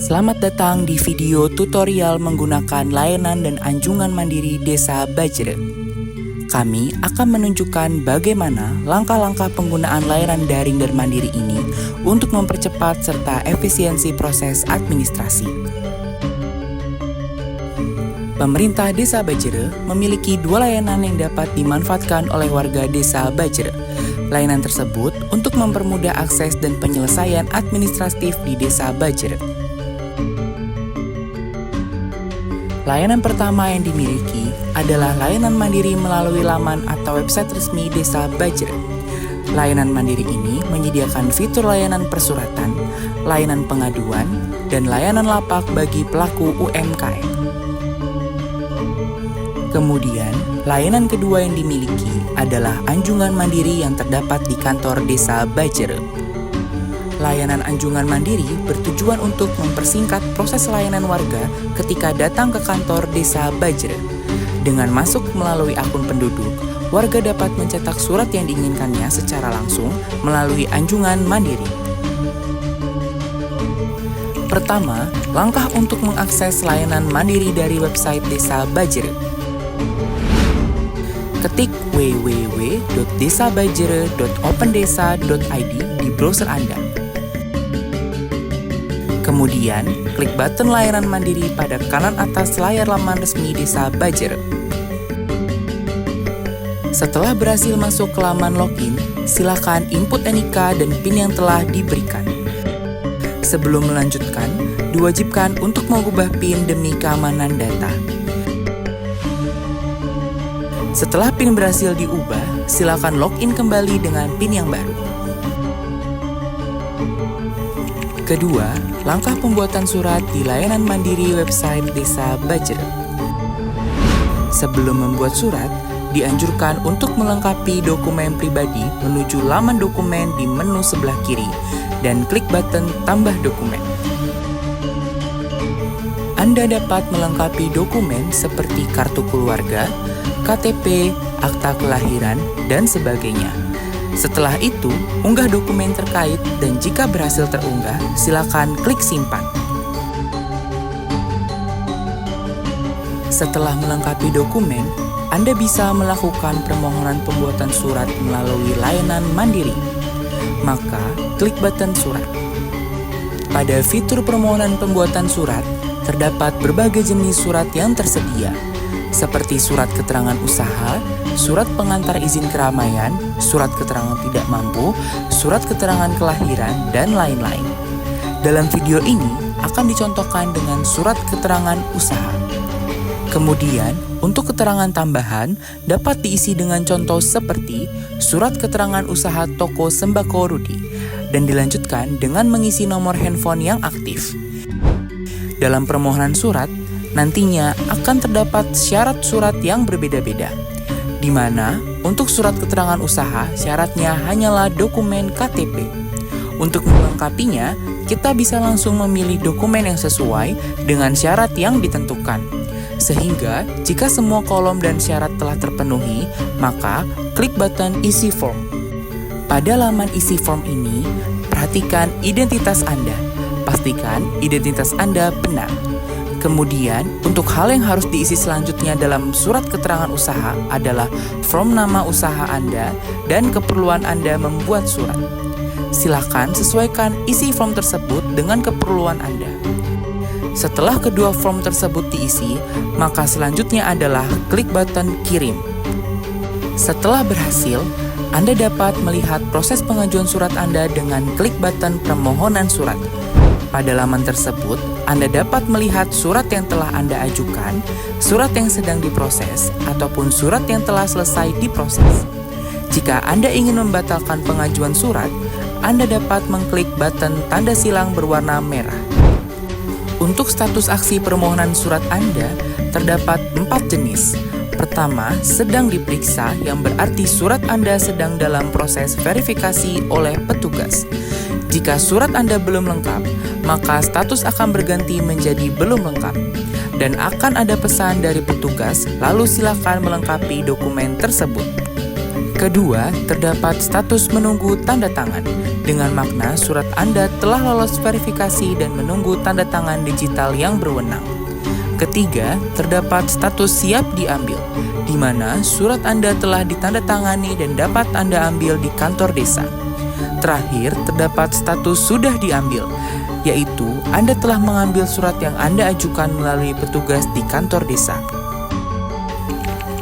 Selamat datang di video tutorial menggunakan layanan dan anjungan mandiri Desa Bajre. Kami akan menunjukkan bagaimana langkah-langkah penggunaan layanan daring dan mandiri ini untuk mempercepat serta efisiensi proses administrasi. Pemerintah Desa Bajre memiliki dua layanan yang dapat dimanfaatkan oleh warga Desa Bajre. Layanan tersebut untuk mempermudah akses dan penyelesaian administratif di Desa Bajre. Layanan pertama yang dimiliki adalah layanan mandiri melalui laman atau website resmi Desa Bajre. Layanan mandiri ini menyediakan fitur layanan persuratan, layanan pengaduan, dan layanan lapak bagi pelaku UMKM. Kemudian, layanan kedua yang dimiliki adalah anjungan mandiri yang terdapat di kantor Desa Bajre. Layanan anjungan mandiri bertujuan untuk mempersingkat proses layanan warga ketika datang ke kantor Desa Bajre. Dengan masuk melalui akun penduduk, warga dapat mencetak surat yang diinginkannya secara langsung melalui anjungan mandiri. Pertama, langkah untuk mengakses layanan mandiri dari website Desa Bajre. Ketik www.desabajre.opendesa.id di browser Anda. Kemudian, klik button layanan mandiri pada kanan atas layar laman resmi Desa Bajre. Setelah berhasil masuk ke laman login, silakan input NIK dan PIN yang telah diberikan. Sebelum melanjutkan, diwajibkan untuk mengubah PIN demi keamanan data. Setelah PIN berhasil diubah, silakan login kembali dengan PIN yang baru. Kedua, langkah pembuatan surat di layanan mandiri website Desa Bajre. Sebelum membuat surat, dianjurkan untuk melengkapi dokumen pribadi menuju laman dokumen di menu sebelah kiri dan klik button tambah dokumen. Anda dapat melengkapi dokumen seperti kartu keluarga, KTP, akta kelahiran, dan sebagainya. Setelah itu, unggah dokumen terkait dan jika berhasil terunggah, silakan klik simpan. Setelah melengkapi dokumen, Anda bisa melakukan permohonan pembuatan surat melalui layanan mandiri. Maka, klik button surat. Pada fitur permohonan pembuatan surat, terdapat berbagai jenis surat yang tersedia, seperti surat keterangan usaha, surat pengantar izin keramaian, surat keterangan tidak mampu, surat keterangan kelahiran, dan lain-lain. Dalam video ini akan dicontohkan dengan surat keterangan usaha. Kemudian, untuk keterangan tambahan dapat diisi dengan contoh seperti surat keterangan usaha toko sembako Rudi, dan dilanjutkan dengan mengisi nomor handphone yang aktif. Dalam permohonan surat, nantinya akan terdapat syarat surat yang berbeda-beda, di mana untuk surat keterangan usaha syaratnya hanyalah dokumen KTP. Untuk melengkapinya, kita bisa langsung memilih dokumen yang sesuai dengan syarat yang ditentukan. Sehingga, jika semua kolom dan syarat telah terpenuhi, maka klik button isi form. Pada laman isi form ini, perhatikan identitas Anda. Pastikan identitas Anda benar. Kemudian, untuk hal yang harus diisi selanjutnya dalam surat keterangan usaha adalah form nama usaha Anda dan keperluan Anda membuat surat. Silakan sesuaikan isi form tersebut dengan keperluan Anda. Setelah kedua form tersebut diisi, maka selanjutnya adalah klik button kirim. Setelah berhasil, Anda dapat melihat proses pengajuan surat Anda dengan klik button permohonan surat. Pada laman tersebut, Anda dapat melihat surat yang telah Anda ajukan, surat yang sedang diproses, ataupun surat yang telah selesai diproses. Jika Anda ingin membatalkan pengajuan surat, Anda dapat mengklik button tanda silang berwarna merah. Untuk status aksi permohonan surat Anda, terdapat 4 jenis. Pertama, sedang diperiksa, yang berarti surat Anda sedang dalam proses verifikasi oleh petugas. Jika surat Anda belum lengkap, maka status akan berganti menjadi belum lengkap dan akan ada pesan dari petugas, lalu silakan melengkapi dokumen tersebut. Kedua, terdapat status menunggu tanda tangan, dengan makna surat Anda telah lolos verifikasi dan menunggu tanda tangan digital yang berwenang. Ketiga, terdapat status siap diambil, di mana surat Anda telah ditandatangani dan dapat Anda ambil di kantor desa. Terakhir, terdapat status sudah diambil, yaitu Anda telah mengambil surat yang Anda ajukan melalui petugas di kantor desa.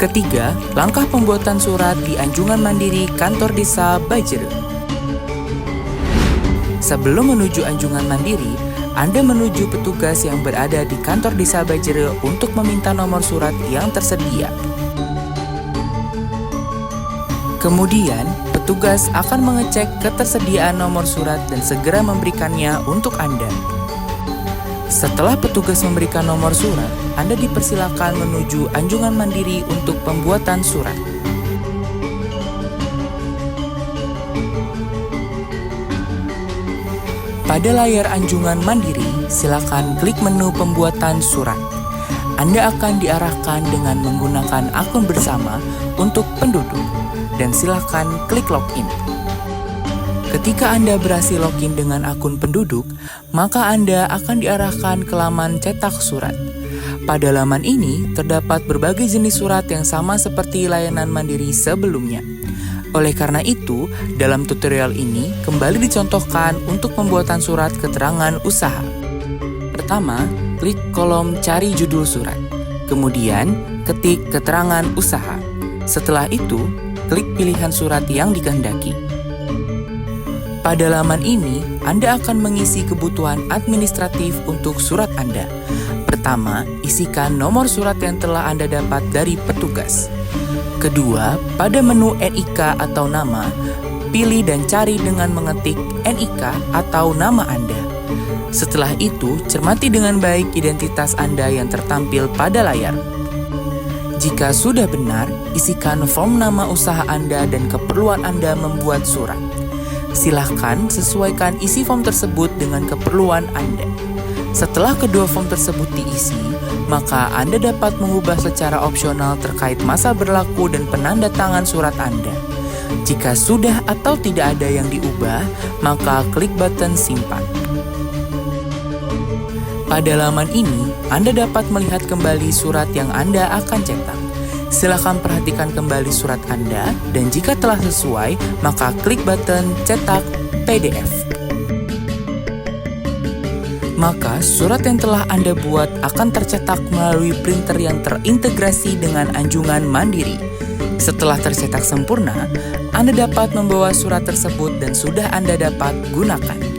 Ketiga, langkah pembuatan surat di Anjungan Mandiri Kantor Desa Bajere. Sebelum menuju Anjungan Mandiri, Anda menuju petugas yang berada di Kantor Desa Bajere untuk meminta nomor surat yang tersedia. Kemudian, petugas akan mengecek ketersediaan nomor surat dan segera memberikannya untuk Anda. Setelah petugas memberikan nomor surat, Anda dipersilakan menuju Anjungan Mandiri untuk pembuatan surat. Pada layar Anjungan Mandiri, silakan klik menu pembuatan surat. Anda akan diarahkan dengan menggunakan akun bersama untuk penduduk, dan silakan klik login. Ketika Anda berhasil login dengan akun penduduk, maka Anda akan diarahkan ke laman cetak surat. Pada laman ini, terdapat berbagai jenis surat yang sama seperti layanan mandiri sebelumnya. Oleh karena itu, dalam tutorial ini kembali dicontohkan untuk pembuatan surat keterangan usaha. Pertama, klik kolom cari judul surat. Kemudian, ketik keterangan usaha. Setelah itu, klik pilihan surat yang dikehendaki. Pada laman ini, Anda akan mengisi kebutuhan administratif untuk surat Anda. Pertama, isikan nomor surat yang telah Anda dapat dari petugas. Kedua, pada menu NIK atau nama, pilih dan cari dengan mengetik NIK atau nama Anda. Setelah itu, cermati dengan baik identitas Anda yang tertampil pada layar. Jika sudah benar, isikan form nama usaha Anda dan keperluan Anda membuat surat. Silahkan sesuaikan isi form tersebut dengan keperluan Anda. Setelah kedua form tersebut diisi, maka Anda dapat mengubah secara opsional terkait masa berlaku dan penanda tangan surat Anda. Jika sudah atau tidak ada yang diubah, maka klik button simpan. Pada laman ini, Anda dapat melihat kembali surat yang Anda akan cetak. Silakan perhatikan kembali surat Anda, dan jika telah sesuai, maka klik button cetak PDF. Maka surat yang telah Anda buat akan tercetak melalui printer yang terintegrasi dengan Anjungan Mandiri. Setelah tercetak sempurna, Anda dapat membawa surat tersebut dan sudah Anda dapat gunakan.